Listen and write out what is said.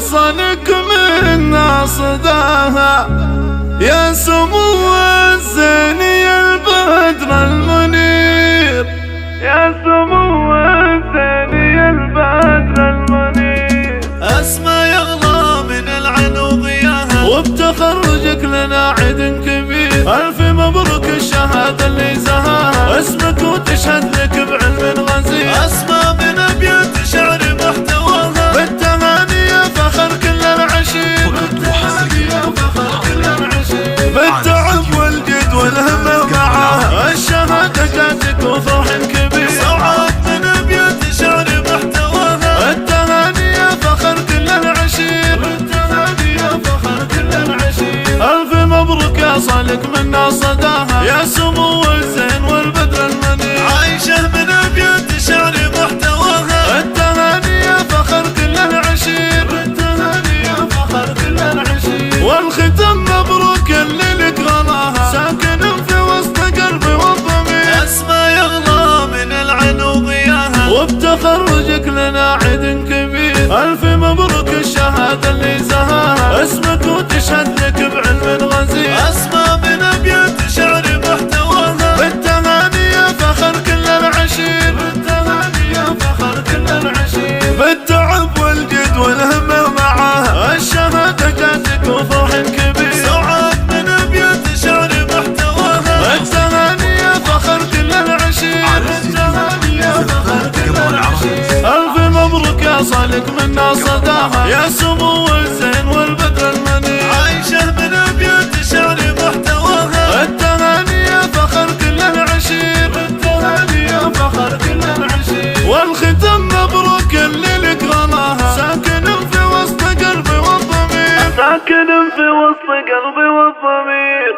وصلك منا صداها يا سمو الزين يا البدر المنير، يا سمو الزين يا البدر المنير. اسمى يغلى من العين وضياها وبتخرجك لنا عيد كبير، ألف مبروك الشهادة اللي زهاها اسمك وتشهد لك بعلم غزير. اسمى من ابيات شعر محتواها بالتهاني يا فخر كل العشير، بالتهاني يا فخر كل العشير. بالتعب والجد والهمة معاها الشهادة جاتك وفرح كبير. صعد من ابيات شعر محتواها التهاني يا فخر كل العشير، بالتهاني يا فخر كل العشير. ألف مبروك يا صالك منا صداها يا سمو الزين والبدر المنير. عايشة من ابيات شعر محتواها التهاني يا فخر كل العشير، التهاني يا فخر كل العشير. والختم مبروك اللي لك غلاها ساكن في وسط قلبي والضمير. اسمى يغلى من العين وضياها وبتخرجك لنا عيد كبير، ألف مبروك الشهادة اللي زهاها اسمك وتشهد لك بعلم غزير. اسمى من ابيات شعر محتواها بالتهاني يا فخر كل العشير، بالتهاني يا فخر كل العشير. بالتعب والجد والهمة معاها الشهادة جاتك وفرح كبير. صعد من ابيات شعر محتواها بالتهاني يا فخر كل العشير، بالتهاني يا فخر كل العشير. ألف مبروك يا صالك منا صداها يا سمو الزين والبدر المنير. عايشة من ابيات شعر محتواها التهاني يا فخر كل العشير، التهاني يا فخر كل العشير. والختم مبروك اللي لك غلاها ساكن في وسط قلبي والضمير، ساكن في وسط قلبي والضمير.